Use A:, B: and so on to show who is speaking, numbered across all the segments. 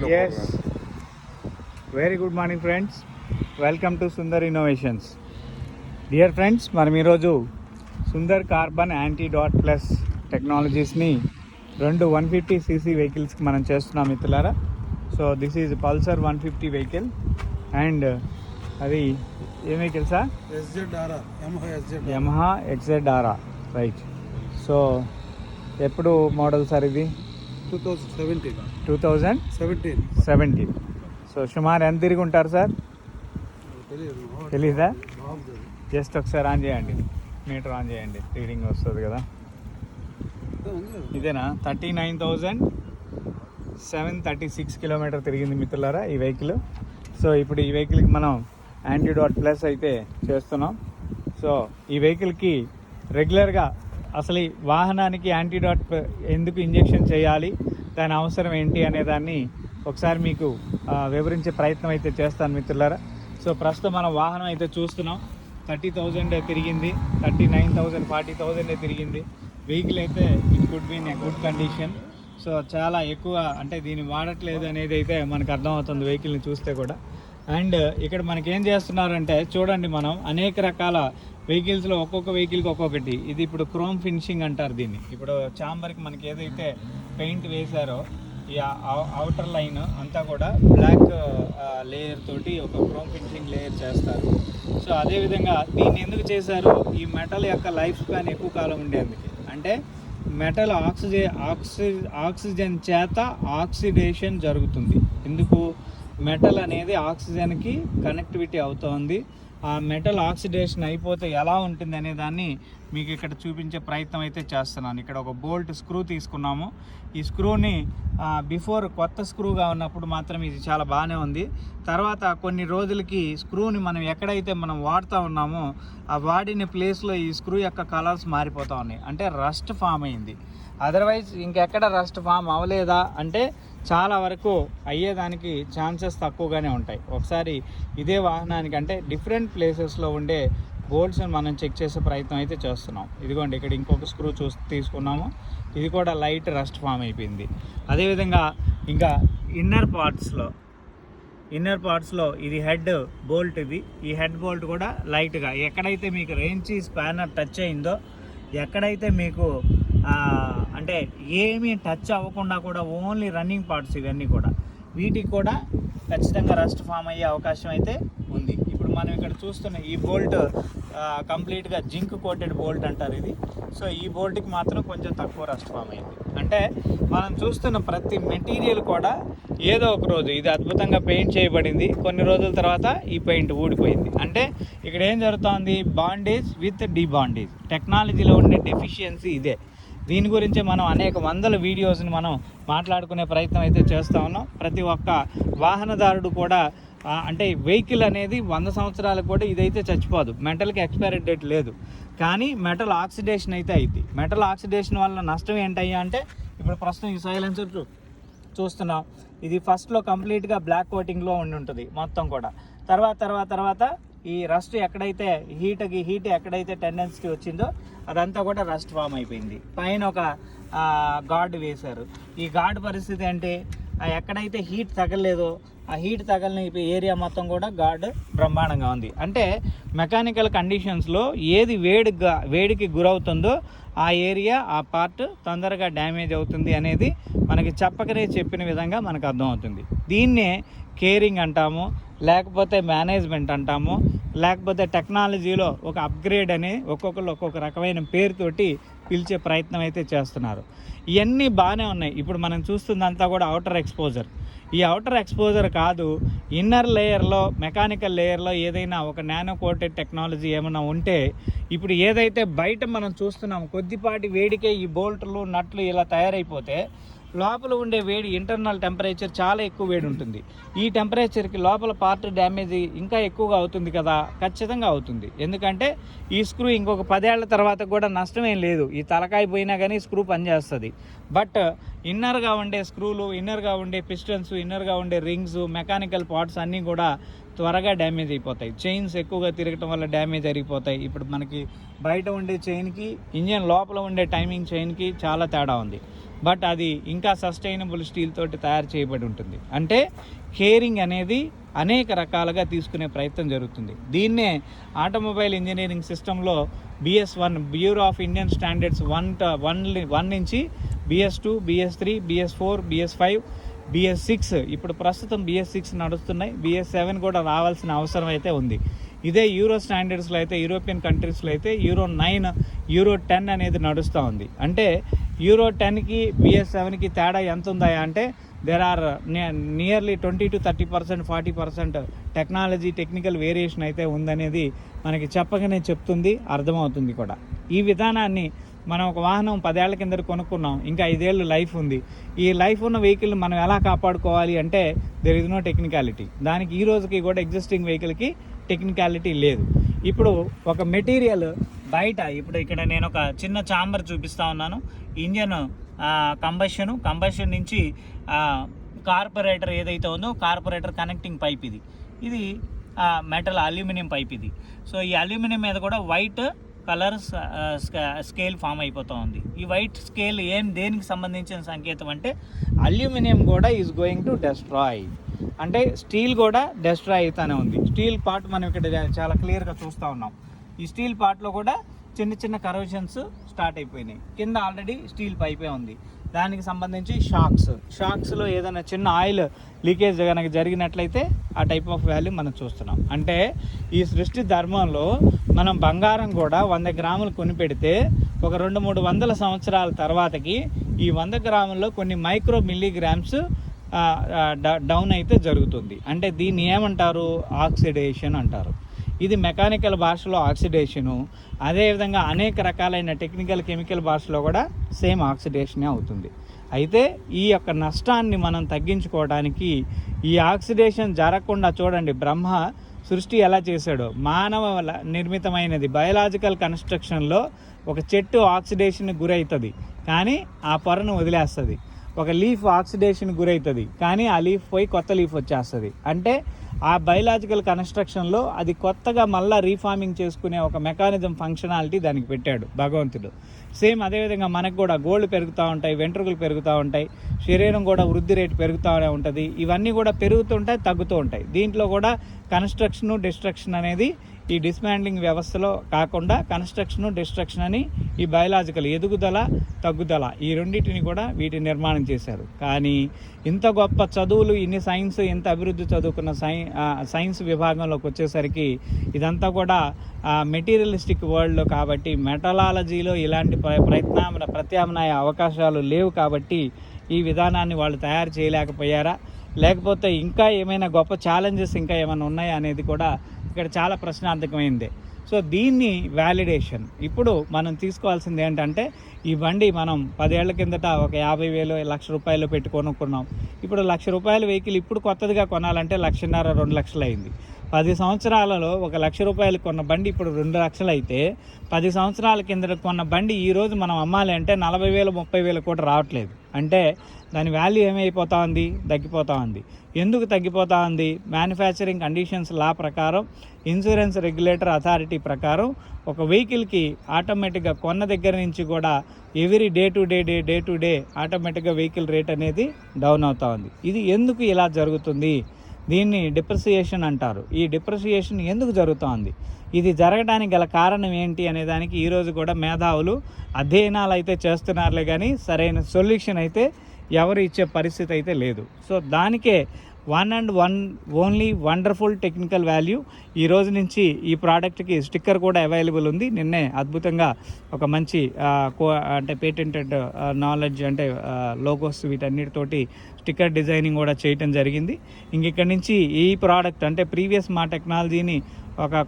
A: Yes. Very good morning friends. Welcome to Sundar Innovations. Dear friends, మనం ఈరోజు Sundar carbon anti dot plus టెక్నాలజీస్ని 150cc వెహికల్స్కి మనం చేస్తున్నాం మిత్రులారా. So this is Pulsar 150 vehicle and అది ఏ vehicle sir? Yamaha XZR right. So ఎప్పుడు మోడల్ సార్ ఇది? 2017. సో సుమారు ఎంత తిరిగి ఉంటారు సార్? తెలీదా? జస్ట్ ఒకసారి ఆన్ చేయండి, మీటర్ ఆన్ చేయండి, రీడింగ్ వస్తుంది కదా. ఇదేనా? 39,736 కిలోమీటర్ తిరిగింది మిత్రులారా ఈ వెహికల్. సో ఇప్పుడు ఈ వెహికల్కి మనం యాంటీడాట్ ప్లస్ అయితే చేస్తున్నాం. సో ఈ వెహికల్కి రెగ్యులర్గా అసలు ఈ వాహనానికి యాంటీడాట్ ఎందుకు ఇంజెక్షన్ చేయాలి, దాని అవసరం ఏంటి అనే దాన్ని ఒకసారి మీకు వివరించే ప్రయత్నం అయితే చేస్తాను మిత్రులారా. సో ప్రస్తుతం మనం వాహనం అయితే చూస్తున్నాం. 30,000 తిరిగింది, 39,000, 40,000 తిరిగింది. వెహికల్ అయితే it could be in a good condition. So చాలా ఎక్కువ అంటే దీన్ని వాడట్లేదు అనేది అయితే మనకు అర్థమవుతుంది వెహికల్ని చూస్తే కూడా. అండ్ ఇక్కడ మనకేం చేస్తున్నారంటే చూడండి, మనం అనేక రకాల వెహికల్స్లో ఒక్కొక్క వెహికల్కి ఒక్కొక్కటి. ఇది ఇప్పుడు క్రోమ్ ఫినిషింగ్ అంటారు దీన్ని. ఇప్పుడు చాంబర్కి మనకి ఏదైతే పెయింట్ వేశారో ఈ అవుటర్ లైన్ అంతా కూడా బ్లాక్ లేయర్ తోటి ఒక క్రోమ్ ఫినిషింగ్ లేయర్ చేస్తారు. సో అదేవిధంగా దీన్ని ఎందుకు చేశారు? ఈ మెటల్ యొక్క లైఫ్ స్పాన్ ఎక్కువ కాలం ఉండేందుకు. అంటే మెటల్ ఆక్సిజన్ చేత ఆక్సిడేషన్ జరుగుతుంది. ఎందుకు? మెటల్ అనేది ఆక్సిజన్కి కనెక్టివిటీ అవుతోంది. ఆ మెటల్ ఆక్సిడేషన్ అయిపోతే ఎలా ఉంటుంది అనే దాన్ని మీకు ఇక్కడ చూపించే ప్రయత్నం అయితే చేస్తున్నాను. ఇక్కడ ఒక బోల్ట్ స్క్రూ తీసుకున్నాము. ఈ స్క్రూని బిఫోర్ కొత్త స్క్రూగా ఉన్నప్పుడు మాత్రం ఇది చాలా బాగానే ఉంది. తర్వాత కొన్ని రోజులకి స్క్రూని మనం ఎక్కడైతే మనం వాడుతూ ఉన్నామో ఆ వాడిన ప్లేస్లో ఈ స్క్రూ యొక్క కలర్స్ మారిపోతూ ఉన్నాయి. అంటే రస్ట్ ఫామ్ అయింది. అదర్వైజ్ ఇంకెక్కడ రస్ట్ ఫామ్ అవ్వలేదా అంటే చాలా వరకు అయ్యేదానికి ఛాన్సెస్ తక్కువగానే ఉంటాయి. ఒకసారి ఇదే వాహనానికి అంటే డిఫరెంట్ ప్లేసెస్లో ఉండే బోల్ట్స్ని మనం చెక్ చేసే ప్రయత్నం అయితే చేస్తున్నాం. ఇదిగోండి ఇక్కడ ఇంకొక స్క్రూ తీసుకున్నాము. ఇది కూడా లైట్ రస్ట్ ఫామ్ అయిపోయింది. అదేవిధంగా ఇంకా ఇన్నర్ పార్ట్స్లో ఇది హెడ్ బోల్ట్. ఈ హెడ్ బోల్ట్ కూడా లైట్గా ఎక్కడైతే మీకు రేంజ్ స్పానర్ టచ్ అయిందో, ఎక్కడైతే మీకు అంటే ఏమీ టచ్ అవ్వకుండా కూడా ఓన్లీ రన్నింగ్ పార్ట్స్ ఇవన్నీ కూడా వీటికి కూడా ఖచ్చితంగా రస్ట్ ఫామ్ అయ్యే అవకాశం అయితే ఉంది. ఇప్పుడు మనం ఇక్కడ చూస్తున్న ఈ బోల్ట్ కంప్లీట్గా జింక్ కోటెడ్ బోల్ట్ అంటారు ఇది. సో ఈ బోల్ట్కి మాత్రం కొంచెం తక్కువ రస్ట్ ఫామ్ అయింది. అంటే మనం చూస్తున్న ప్రతి మెటీరియల్ కూడా ఏదో ఒక రోజు ఇది అద్భుతంగా పెయింట్ చేయబడింది, కొన్ని రోజుల తర్వాత ఈ పెయింట్ ఊడిపోయింది. అంటే ఇక్కడ ఏం జరుగుతుంది? బాండేజ్ విత్ డీబాండేజ్. టెక్నాలజీలో ఉండే డెఫిషియన్సీ ఇదే. దీని గురించి మనం అనేక వందల వీడియోస్ని మనం మాట్లాడుకునే ప్రయత్నం అయితే చేస్తూ ఉన్నాం. ప్రతి ఒక్క వాహనదారుడు కూడా అంటే వెహికల్ అనేది 100 సంవత్సరాలకు కూడా ఇదైతే చచ్చిపోదు. మెటల్కి ఎక్స్పైరీ డేట్ లేదు, కానీ మెటల్ ఆక్సిడేషన్ అయితే అయింది. మెటల్ ఆక్సిడేషన్ వల్ల నష్టం ఏంటయ్యా అంటే ఇప్పుడు ప్రస్తుతం ఈ సైలెన్సర్ చూస్తున్నాం. ఇది ఫస్ట్లో కంప్లీట్గా బ్లాక్ కోటింగ్లో ఉండి ఉంటుంది మొత్తం కూడా. తర్వాత ఈ రస్ట్ ఎక్కడైతే హీట్ ఎక్కడైతే టెండెన్సీకి వచ్చిందో అదంతా కూడా రస్ట్ ఫామ్ అయిపోయింది. పైన ఒక గార్డ్ వేశారు. ఈ గార్డ్ పరిస్థితి అంటే ఎక్కడైతే హీట్ తగలలేదో ఆ హీట్ తగలని ఏరియా మొత్తం కూడా గార్డ్ బ్రహ్మాండంగా ఉంది. అంటే మెకానికల్ కండిషన్స్లో ఏది వేడికి గురవుతుందో ఆ ఏరియా ఆ పార్ట్ తొందరగా డ్యామేజ్ అవుతుంది అనేది మనకి చెప్పిన విధంగా మనకు అర్థమవుతుంది. దీన్నే కేరింగ్ అంటాము, లేకపోతే మేనేజ్మెంట్ అంటాము, లేకపోతే టెక్నాలజీలో ఒక అప్గ్రేడ్ అని ఒక్కొక్కరు ఒక్కొక్క రకమైన పేరుతోటి పిలిచే ప్రయత్నం అయితే చేస్తున్నారు. ఇవన్నీ బాగానే ఉన్నాయి. ఇప్పుడు మనం చూస్తుందంతా కూడా అవుటర్ ఎక్స్పోజర్. ఈ అవుటర్ ఎక్స్పోజర్ కాదు, ఇన్నర్ లేయర్లో మెకానికల్ లేయర్లో ఏదైనా ఒక నానో కోటెడ్ టెక్నాలజీ ఏమైనా ఉంటే ఇప్పుడు ఏదైతే బయట మనం చూస్తున్నాం కొద్దిపాటి వేడికే ఈ బోల్ట్లు నట్లు ఇలా తయారైపోతే లోపల ఉండే వేడి ఇంటర్నల్ టెంపరేచర్ చాలా ఎక్కువ వేడి ఉంటుంది. ఈ టెంపరేచర్కి లోపల పార్ట్ డ్యామేజ్ ఇంకా ఎక్కువగా అవుతుంది కదా? ఖచ్చితంగా అవుతుంది. ఎందుకంటే ఈ స్క్రూ ఇంకొక 10 ఏళ్ల తర్వాత కూడా నష్టమేం లేదు. ఈ తలకాయ పోయినా కానీ స్క్రూ పనిచేస్తుంది. బట్ ఇన్నర్గా ఉండే స్క్రూలు, ఇన్నర్గా ఉండే పిస్టన్స్, ఇన్నర్గా ఉండే రింగ్స్, మెకానికల్ పార్ట్స్ అన్నీ కూడా త్వరగా డ్యామేజ్ అయిపోతాయి. చైన్స్ ఎక్కువగా తిరగటం వల్ల డ్యామేజ్ అయిపోతాయి. ఇప్పుడు మనకి బయట ఉండే చైన్కి ఇంజన్ లోపల ఉండే టైమింగ్ చైన్కి చాలా తేడా ఉంది. బట్ అది ఇంకా సస్టైనబుల్ స్టీల్ తోటి తయారు చేయబడి ఉంటుంది. అంటే కేరింగ్ అనేది అనేక రకాలుగా తీసుకునే ప్రయత్నం జరుగుతుంది. దీన్నే ఆటోమొబైల్ ఇంజనీరింగ్ సిస్టంలో BS1 bureau of Indian standards 1 నుంచి BS2, BS3, BS4, BS5, BS6, ఇప్పుడు ప్రస్తుతం BS6 నడుస్తున్నాయి. BS7 కూడా రావాల్సిన అవసరం అయితే ఉంది. ఇదే యూరో స్టాండర్డ్స్లో అయితే, యూరోపియన్ కంట్రీస్లో అయితే Euro 9, Euro 10 అనేది నడుస్తూ ఉంది. అంటే Euro 10కి BS7కి తేడా ఎంత ఉందా అంటే there are nearly 20 to 30%, 40% technical variation అయితే ఉందనేది మనకి చెప్పగానే చెప్తుంది, అర్థమవుతుంది కూడా. ఈ విధానాన్ని మనం ఒక వాహనం 10 ఏళ్ల కింద కొనుక్కున్నాం, ఇంకా 5 ఏళ్ళు లైఫ్ ఉంది. ఈ లైఫ్ ఉన్న వెహికల్ మనం ఎలా కాపాడుకోవాలి అంటే దెర్ ఇస్ నో టెక్నికాలిటీ. దానికి ఈ రోజుకి కూడా ఎగ్జిస్టింగ్ వెహికల్కి టెక్నికాలిటీ లేదు. ఇప్పుడు ఒక మెటీరియల్ బయట, ఇప్పుడు ఇక్కడ నేను ఒక చిన్న చాంబర్ చూపిస్తూ ఉన్నాను. ఇంజన్ కంబషన్ నుంచి కార్పొరేటర్ ఏదైతే ఉందో కార్పొరేటర్ కనెక్టింగ్ పైప్ ఇది మెటల్ అల్యూమినియం పైప్ ఇది. సో ఈ అల్యూమినియం మీద కూడా వైట్ కలర్ స్కేల్ ఫామ్ అయిపోతూ ఉంది. ఈ వైట్ స్కేల్ దేనికి సంబంధించిన సంకేతం అంటే అల్యూమినియం కూడా ఈజ్ గోయింగ్ టు డెస్ట్రాయ్, అంటే స్టీల్ కూడా డెస్ట్రాయ్ అవుతానే ఉంది. స్టీల్ పార్ట్ మనం ఇక్కడ చాలా క్లియర్గా చూస్తూ ఉన్నాం. ఈ స్టీల్ పార్ట్లో కూడా చిన్న చిన్న కరోషన్స్ స్టార్ట్ అయిపోయినాయి. కింద ఆల్రెడీ స్టీల్ పైపే ఉంది. దానికి సంబంధించి షాక్స్లో ఏదైనా చిన్న ఆయిల్ లీకేజ్ కనుక జరిగినట్లయితే ఆ టైప్ ఆఫ్ వాల్యూ మనం చూస్తున్నాం. అంటే ఈ సృష్టి ధర్మంలో మనం బంగారం కూడా 100 గ్రాములు కొని పెడితే ఒక 200-300 సంవత్సరాల తర్వాతకి ఈ 100 గ్రాముల్లో కొన్ని మైక్రో మిల్లీగ్రామ్స్ డౌన్ అయితే జరుగుతుంది. అంటే దీన్ని ఏమంటారు? ఆక్సిడేషన్ అంటారు. ఇది మెకానికల్ భాషలో ఆక్సిడేషను, అదేవిధంగా అనేక రకాలైన టెక్నికల్ కెమికల్ భాషలో కూడా సేమ్ ఆక్సిడేషనే అవుతుంది. అయితే ఈ యొక్క నష్టాన్ని మనం తగ్గించుకోవడానికి ఈ ఆక్సిడేషన్ జరగకుండా చూడండి, బ్రహ్మ సృష్టి ఎలా చేశాడో. మానవ నిర్మితమైనది బయలాజికల్ కన్స్ట్రక్షన్లో ఒక చెట్టు ఆక్సిడేషన్ గురవుతుంది కానీ ఆ పొరను వదిలేస్తుంది. ఒక లీఫ్ ఆక్సిడేషన్ గురవుతుంది కానీ ఆ లీఫ్ పోయి కొత్త లీఫ్ వచ్చేస్తుంది. అంటే ఆ బయలాజికల్ కన్స్ట్రక్షన్లో అది కొత్తగా మళ్ళీ రీఫార్మింగ్ చేసుకునే ఒక మెకానిజం ఫంక్షనాలిటీ దానికి పెట్టాడు భగవంతుడు. సేమ్ అదేవిధంగా మనకు కూడా గోళ్ళు పెరుగుతూ ఉంటాయి, వెంట్రుకలు పెరుగుతూ ఉంటాయి, శరీరం కూడా వృద్ధి రేటు పెరుగుతూనే ఉంటుంది. ఇవన్నీ కూడా పెరుగుతుంటాయి, తగ్గుతూ ఉంటాయి. దీంట్లో కూడా కన్స్ట్రక్షను డిస్ట్రక్షన్ అనేది ఈ డిస్మాండ్లింగ్ వ్యవస్థలో కాకుండా కన్స్ట్రక్షను డిస్ట్రక్షన్ అని ఈ బయలాజికల్ ఎదుగుదల తగ్గుదల ఈ రెండింటిని కూడా వీటి నిర్మాణం చేశారు. కానీ ఇంత గొప్ప చదువులు, ఇన్ని సైన్స్, ఇంత అభివృద్ధి చదువుకున్న సైన్స్ విభాగంలోకి వచ్చేసరికి ఇదంతా కూడా మెటీరియలిస్టిక్ వరల్డ్లో కాబట్టి మెటలాలజీలో ఇలాంటి ప్రత్యామ్నాయ అవకాశాలు లేవు కాబట్టి ఈ విధానాన్ని వాళ్ళు తయారు చేయలేకపోయారా, లేకపోతే ఇంకా ఏమైనా గొప్ప ఛాలెంజెస్ ఇంకా ఏమైనా ఉన్నాయా అనేది కూడా ఇక్కడ చాలా ప్రశ్నార్థకమైంది. సో దీన్ని వ్యాలిడేషన్ ఇప్పుడు మనం తీసుకోవాల్సింది ఏంటంటే, ఈ బండి మనం 10 ఏళ్ల కిందట ఒక 50,000, 1,00,000 రూపాయలు పెట్టి కొనుక్కున్నాం. ఇప్పుడు 1,00,000 రూపాయల వెహికల్ ఇప్పుడు కొత్తదిగా కొనాలంటే 1,50,000, 2 లక్షలు అయింది. 10 సంవత్సరాలలో 1,00,000 రూపాయలు కొన్న బండి ఇప్పుడు 2 లక్షలు అయితే 10 సంవత్సరాల కింద కొన్న బండి ఈరోజు మనం అమ్మాలి అంటే 40,000, 30,000 కూడా రావట్లేదు. అంటే దాని వాల్యూ ఏమైపోతా ఉంది? తగ్గిపోతూ ఉంది. ఎందుకు తగ్గిపోతూ ఉంది? మ్యానుఫ్యాక్చరింగ్ కండిషన్స్ లా ప్రకారం, ఇన్సూరెన్స్ రెగ్యులేటర్ అథారిటీ ప్రకారం ఒక వెహికల్కి ఆటోమేటిక్గా కొన్న దగ్గర నుంచి కూడా ఎవ్రీ డే టు డే ఆటోమేటిక్గా వెహికల్ రేట్ అనేది డౌన్ అవుతూ ఉంది. ఇది ఎందుకు ఇలా జరుగుతుంది? దీన్ని డిప్రిసియేషన్ అంటారు. ఈ డిప్రిసియేషన్ ఎందుకు జరుగుతోంది? ఇది జరగడానికి గల కారణం ఏంటి అనే దానికి ఈరోజు కూడా మేధావులు అధ్యయనాలు అయితే చేస్తున్నారులే కానీ సరైన సొల్యూషన్ అయితే ఎవరు ఇచ్చే పరిస్థితి అయితే లేదు. సో దానికే ఓన్లీ వండర్ఫుల్ టెక్నికల్ వాల్యూ. ఈ రోజు నుంచి ఈ ప్రోడక్ట్కి స్టిక్కర్ కూడా అవైలబుల్ ఉంది. నిన్నే అద్భుతంగా ఒక మంచి అంటే పేటెంటెడ్ నాలెడ్జ్ అంటే లోగోస్ వీటన్నిటితోటి స్టిక్కర్ డిజైనింగ్ కూడా చేయటం జరిగింది. ఇంక నుంచి ఈ ప్రోడక్ట్ అంటే ప్రీవియస్ మా టెక్నాలజీని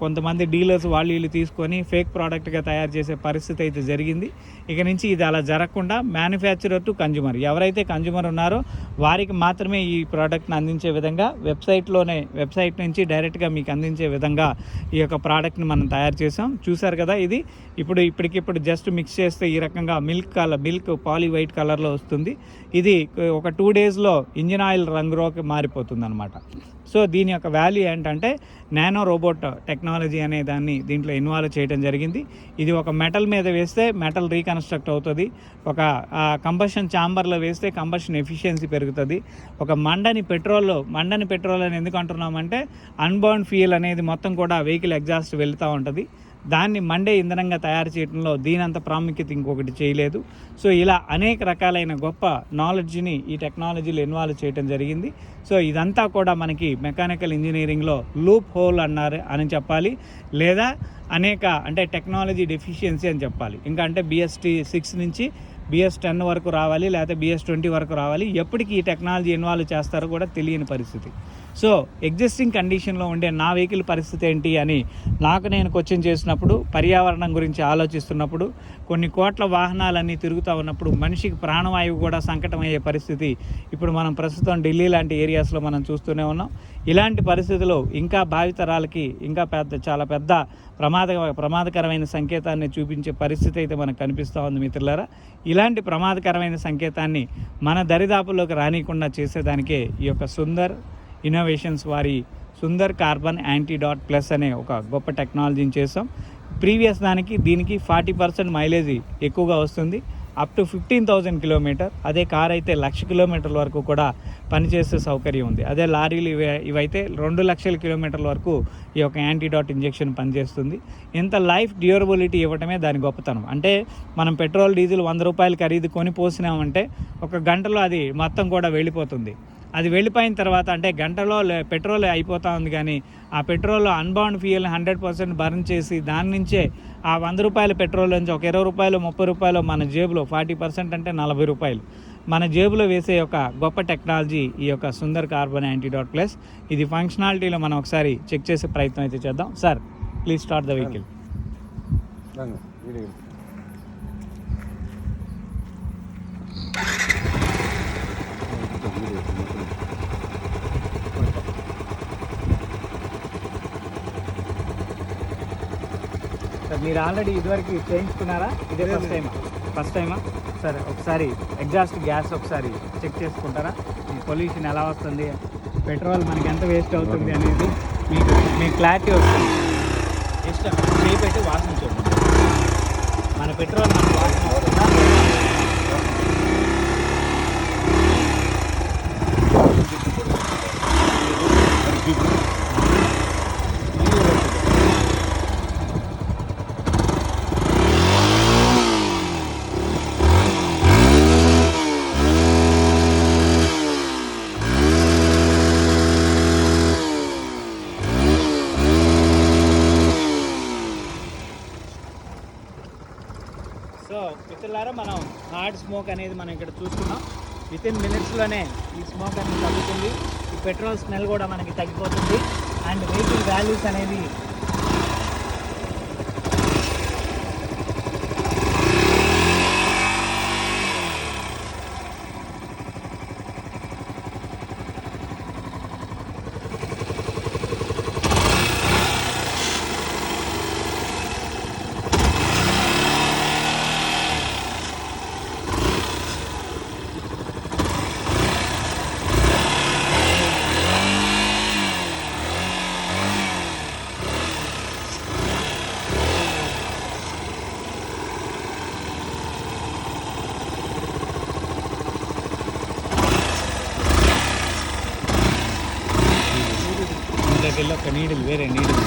A: కొంతమంది డీలర్స్ వీళ్ళు తీసుకొని ఫేక్ ప్రోడక్ట్గా తయారు చేసే పరిస్థితి అయితే జరిగింది. ఇక నుంచి ఇది అలా జరగకుండా మ్యానుఫ్యాక్చరర్ టు కన్జ్యూమర్, ఎవరైతే కన్జ్యూమర్ ఉన్నారో వారికి మాత్రమే ఈ ప్రోడక్ట్ని అందించే విధంగా వెబ్సైట్ నుంచి డైరెక్ట్గా మీకు అందించే విధంగా ఈ యొక్క ప్రోడక్ట్ని మనం తయారు చేసాం. చూసారు కదా, ఇది ఇప్పటికిప్పుడు జస్ట్ మిక్స్ చేస్తే ఈ రకంగా మిల్క్ పాలీ వైట్ కలర్లో వస్తుంది. ఇది ఒక 2 డేస్లో ఇంజిన్ ఆయిల్ రంగులోకి మారిపోతుంది అన్నమాట. సో దీని యొక్క వాల్యూ ఏంటంటే నానో రోబోట్ టెక్నాలజీ అనే దాన్ని దీంట్లో ఇన్వాల్వ్ చేయడం జరిగింది. ఇది ఒక మెటల్ మీద వేస్తే మెటల్ రీకన్స్ట్రక్ట్ అవుతుంది, ఒక కంబషన్ ఛాంబర్లో వేస్తే కంబషన్ ఎఫిషియన్సీ పెరుగుతుంది. ఒక మండని పెట్రోల్ అని ఎందుకు అంటున్నామంటే అన్బర్న్ ఫ్యూయల్ అనేది మొత్తం కూడా వెహికల్ ఎగ్జాస్ట్ వెళ్తూ ఉంటుంది. దాన్ని మండే ఇంధనంగా తయారు చేయడంలో దీనంత ప్రాముఖ్యత ఇంకొకటి చేయలేదు. సో ఇలా అనేక రకాలైన గొప్ప నాలెడ్జ్ని ఈ టెక్నాలజీలో ఇన్వాల్వ్ చేయడం జరిగింది. సో ఇదంతా కూడా మనకి మెకానికల్ ఇంజనీరింగ్లో లూప్ హోల్ అని చెప్పాలి, లేదా అంటే టెక్నాలజీ డెఫిషియన్సీ అని చెప్పాలి. ఇంకా అంటే BS6 నుంచి BS10 వరకు రావాలి, లేకపోతే BS20 వరకు రావాలి. ఎప్పటికీ ఈ టెక్నాలజీ ఇన్వాల్వ్ చేస్తారో కూడా తెలియని పరిస్థితి. సో ఎగ్జిస్టింగ్ కండిషన్లో ఉండే నా వెహికల్ పరిస్థితి ఏంటి అని నాకు నేను క్వశ్చన్ చేసినప్పుడు, పర్యావరణం గురించి ఆలోచిస్తున్నప్పుడు, కొన్ని కోట్ల వాహనాలన్నీ తిరుగుతూ ఉన్నప్పుడు మనిషికి ప్రాణవాయువు కూడా సంకటం అయ్యే పరిస్థితి ఇప్పుడు మనం ప్రస్తుతం ఢిల్లీ లాంటి ఏరియాస్లో మనం చూస్తూనే ఉన్నాం. ఇలాంటి పరిస్థితుల్లో ఇంకా భావితరాలకి ఇంకా చాలా పెద్ద ప్రమాదకరమైన సంకేతాన్ని చూపించే పరిస్థితి అయితే మనకు కనిపిస్తూ ఉంది మిత్రులారా. ఇలాంటి ప్రమాదకరమైన సంకేతాన్ని మన దరిదాపుల్లోకి రానియకుండా చేసేదానికే ఈ యొక్క సుందర్ ఇన్నోవేషన్స్ వారి సుందర్ కార్బన్ యాంటీడాట్ ప్లస్ అనే ఒక గొప్ప టెక్నాలజీని చేసాం. ప్రీవియస్ దీనికి 40% మైలేజ్ ఎక్కువగా వస్తుంది, అప్ టు 15,000 కిలోమీటర్. అదే కార్ అయితే 1,00,000 కిలోమీటర్ల వరకు కూడా పనిచేసే సౌకర్యం ఉంది. అదే లారీలు ఇవైతే 2,00,000 కిలోమీటర్ల వరకు ఈ యొక్క యాంటీడాట్ ఇంజెక్షన్ పనిచేస్తుంది. ఇంత లైఫ్ డ్యూరబిలిటీ ఇవ్వటమే దాని గొప్పతనం. అంటే మనం పెట్రోల్ డీజిల్ 100 రూపాయలు ఖరీదు కొని పోసినామంటే ఒక గంటలో అది మొత్తం కూడా వెళ్ళిపోతుంది. అది వెళ్ళిపోయిన తర్వాత అంటే గంటలో పెట్రోల్ అయిపోతూ ఉంది, కానీ ఆ పెట్రోల్ అన్బౌండ్ ఫ్యూయల్ని 100% బర్న్ చేసి దాని నుంచే ఆ 100 రూపాయల పెట్రోల్ నుంచి ఒక 20 రూపాయలు 30 రూపాయలు మన జేబులో 40% అంటే 40 రూపాయలు మన జేబులో వేసే ఒక గొప్ప టెక్నాలజీ ఈ యొక్క సుందర్ కార్బన్ యాంటీడాట్ ప్లస్. ఇది ఫంక్షనాలిటీలో మనం ఒకసారి చెక్ చేసే ప్రయత్నం అయితే చేద్దాం. Sir please start the vehicle. Sir మీరు ఆల్రెడీ ఇదివరకు చేయించుకున్నారా? ఇదే ఫస్ట్ టైమా? సరే ఒకసారి ఎగ్జాస్ట్ గ్యాస్ ఒకసారి చెక్ చేసుకుంటారా? ఈ పొల్యూషన్ ఎలా వస్తుంది, పెట్రోల్ మనకి ఎంత వేస్ట్ అవుతుంది అనేది మీకు క్లారిటీ వస్తుంది. జస్ట్ చేపెట్టి వాసన చూడండి, మన పెట్రోల్ మనకు వాసన వస్తుందా? సో మిత్రులారా, మనం హార్డ్ స్మోక్ అనేది మనం ఇక్కడ చూస్తున్నాం. వితిన్ మినిట్స్లోనే ఈ స్మోక్ అనేది తగ్గుతుంది, ఈ పెట్రోల్ స్మెల్ కూడా మనకి తగ్గిపోతుంది, అండ్ వెహికల్ వాల్యూస్ అనేది దగ్గరలో ఒక వేరే needle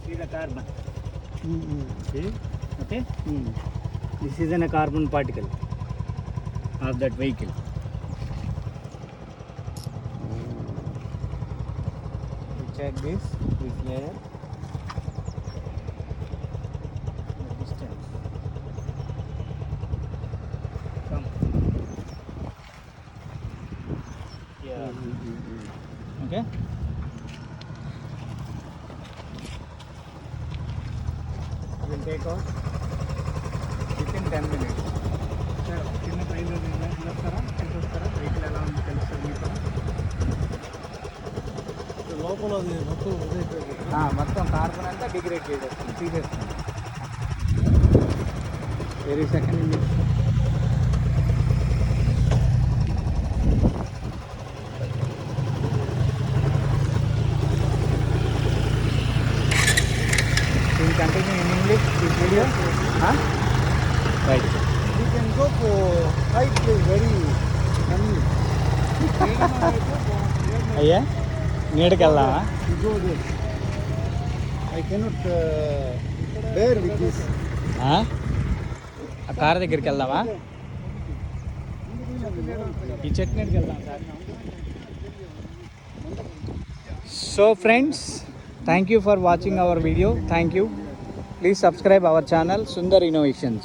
A: See the carbon. See? Okay. This is a carbon particle of that vehicle. We check this layer. The distance. Come. Yeah. Okay. We'll take out within 10 minutes. Sir, చిన్న ట్రైన్లో వస్తారా vehicle ఎలా ఉంది తెలుస్తుంది మీకు
B: లోపల అది
A: మొత్తం కార్బన్ అంతా డిగ్రేడ్ చేసేస్తుంది తీసేస్తుంది. Very second continue in English this video? Huh? Right.
B: You can go for hike is very funny.
A: అయ్యా నీడకి వెళ్దామా?
B: You go there. I cannot bear with this.
A: ఆ కార్ దగ్గరికి వెళ్దామా? ఈ చెట్టు నీడకి వెళ్దాం sir. So friends, thank you for watching our video. Thank you. Please subscribe our channel Sundar Innovations.